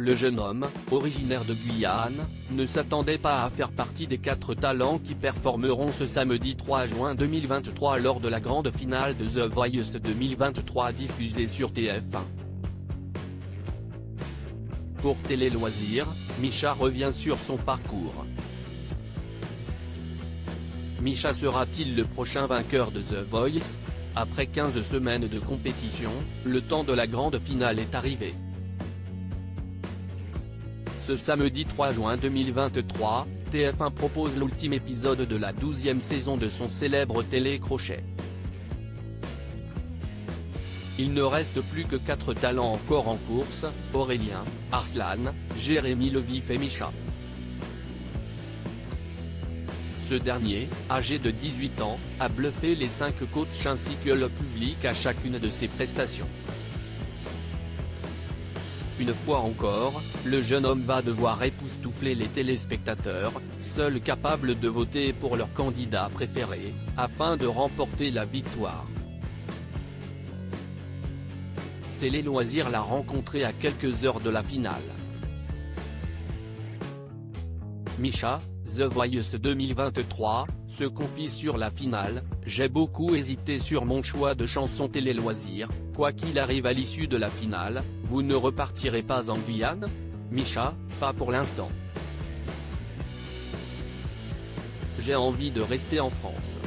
Le jeune homme, originaire de Guyane, ne s'attendait pas à faire partie des 4 talents qui performeront ce samedi 3 juin 2023 lors de la grande finale de The Voice 2023 diffusée sur TF1. Pour Télé Loisirs, Misha revient sur son parcours. Misha sera-t-il le prochain vainqueur de The Voice? Après 15 semaines de compétition, le temps de la grande finale est arrivé. Ce samedi 3 juin 2023, TF1 propose l'ultime épisode de la 12e saison de son célèbre télé-crochet. Il ne reste plus que 4 talents encore en course, Aurélien, Arslan, Jérémy Levif et Misha. Ce dernier, âgé de 18 ans, a bluffé les 5 coachs ainsi que le public à chacune de ses prestations. Une fois encore, le jeune homme va devoir époustoufler les téléspectateurs, seuls capables de voter pour leur candidat préféré, afin de remporter la victoire. Télé Loisirs l'a rencontré à quelques heures de la finale. Misha, The Voice 2023, se confie sur la finale: j'ai beaucoup hésité sur mon choix de chanson Télé Loisirs, quoi qu'il arrive à l'issue de la finale, vous ne repartirez pas en Guyane? Misha, pas pour l'instant. J'ai envie de rester en France.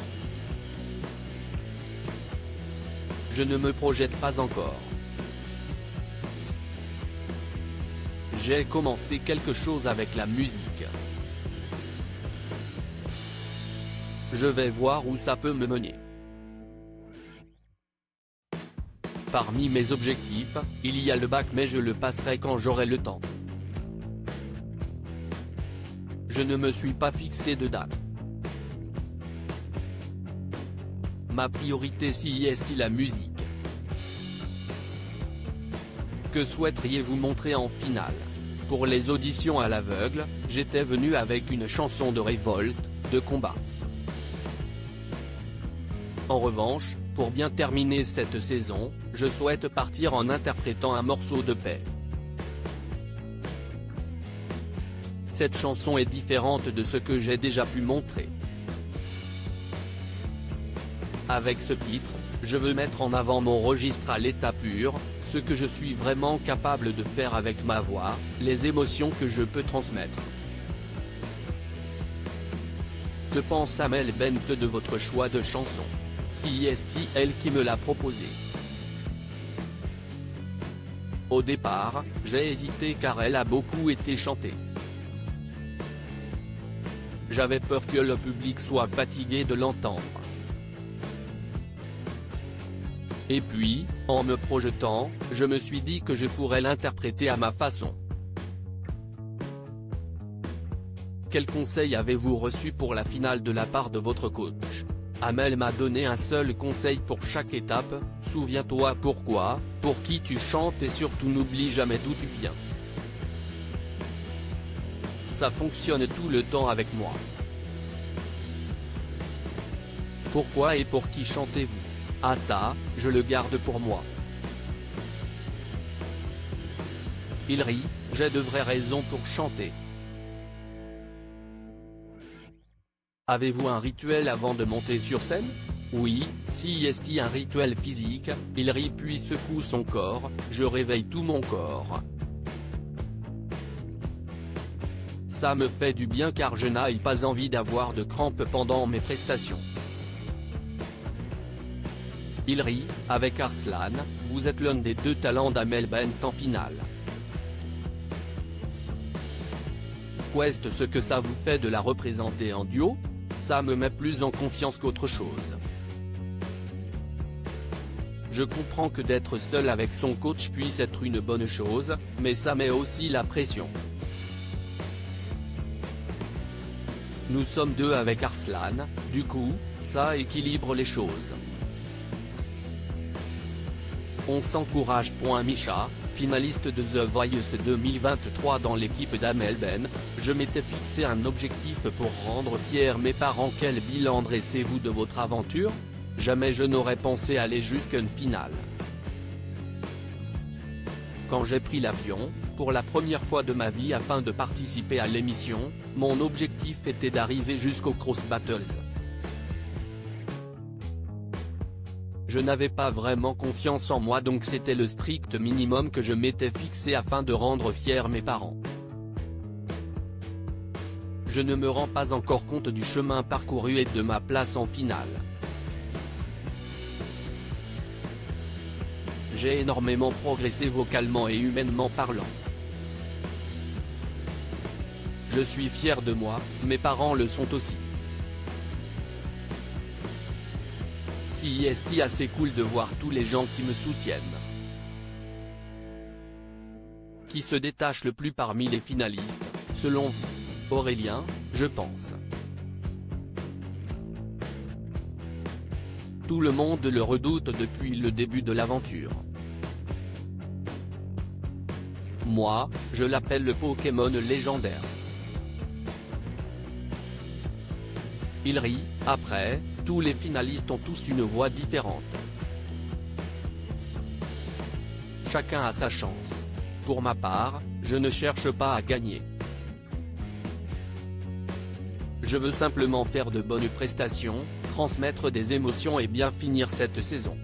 Je ne me projette pas encore. J'ai commencé quelque chose avec la musique. Je vais voir où ça peut me mener. Parmi mes objectifs, il y a le bac mais je le passerai quand j'aurai le temps. Je ne me suis pas fixé de date. Ma priorité si est la musique. Que souhaiteriez-vous montrer en finale? Pour les auditions à l'aveugle, j'étais venu avec une chanson de révolte, de combat. En revanche, pour bien terminer cette saison, je souhaite partir en interprétant un morceau de paix. Cette chanson est différente de ce que j'ai déjà pu montrer. Avec ce titre, je veux mettre en avant mon registre à l'état pur, ce que je suis vraiment capable de faire avec ma voix, les émotions que je peux transmettre. Que pense Amel Bent de votre choix de chanson? Si est elle qui me l'a proposé. Au départ, j'ai hésité car elle a beaucoup été chantée. J'avais peur que le public soit fatigué de l'entendre. Et puis, en me projetant, je me suis dit que je pourrais l'interpréter à ma façon. Quel conseil avez-vous reçu pour la finale de la part de votre coach? Amel m'a donné un seul conseil pour chaque étape: souviens-toi pourquoi, pour qui tu chantes et surtout n'oublie jamais d'où tu viens. Ça fonctionne tout le temps avec moi. Pourquoi et pour qui chantez-vous? Ah ça, je le garde pour moi. Il rit, j'ai de vraies raisons pour chanter. Avez-vous un rituel avant de monter sur scène? Oui, si est un rituel physique, il rit puis secoue son corps, je réveille tout mon corps. Ça me fait du bien car je n'ai pas envie d'avoir de crampes pendant mes prestations. Il rit, avec Arslan, vous êtes l'un des 2 talents d'Amel Bent en finale. Qu'est-ce ce que ça vous fait de la représenter en duo? Ça me met plus en confiance qu'autre chose. Je comprends que d'être seul avec son coach puisse être une bonne chose, mais ça met aussi la pression. Nous sommes 2 avec Arslan, du coup, ça équilibre les choses. On s'encourage. Misha, finaliste de The Voice 2023 dans l'équipe d'Amel Bent, je m'étais fixé un objectif pour rendre fiers mes parents. Quel bilan dressez-vous de votre aventure? Jamais je n'aurais pensé aller jusqu'à une finale. Quand j'ai pris l'avion, Pour la première fois de ma vie afin de participer à l'émission, mon objectif était d'arriver jusqu'aux Cross Battles. Je n'avais pas vraiment confiance en moi donc c'était le strict minimum que je m'étais fixé afin de rendre fiers mes parents. Je ne me rends pas encore compte du chemin parcouru et de ma place en finale. J'ai énormément progressé vocalement et humainement parlant. Je suis fier de moi, mes parents le sont aussi. C'est assez cool de voir tous les gens qui me soutiennent. Qui se détache le plus parmi les finalistes, selon vous? Aurélien, je pense. Tout le monde le redoute depuis le début de l'aventure. Moi, je l'appelle le Pokémon légendaire. Il rit. Après, tous les finalistes ont tous une voix différente. Chacun a sa chance. Pour ma part, je ne cherche pas à gagner. Je veux simplement faire de bonnes prestations, transmettre des émotions et bien finir cette saison.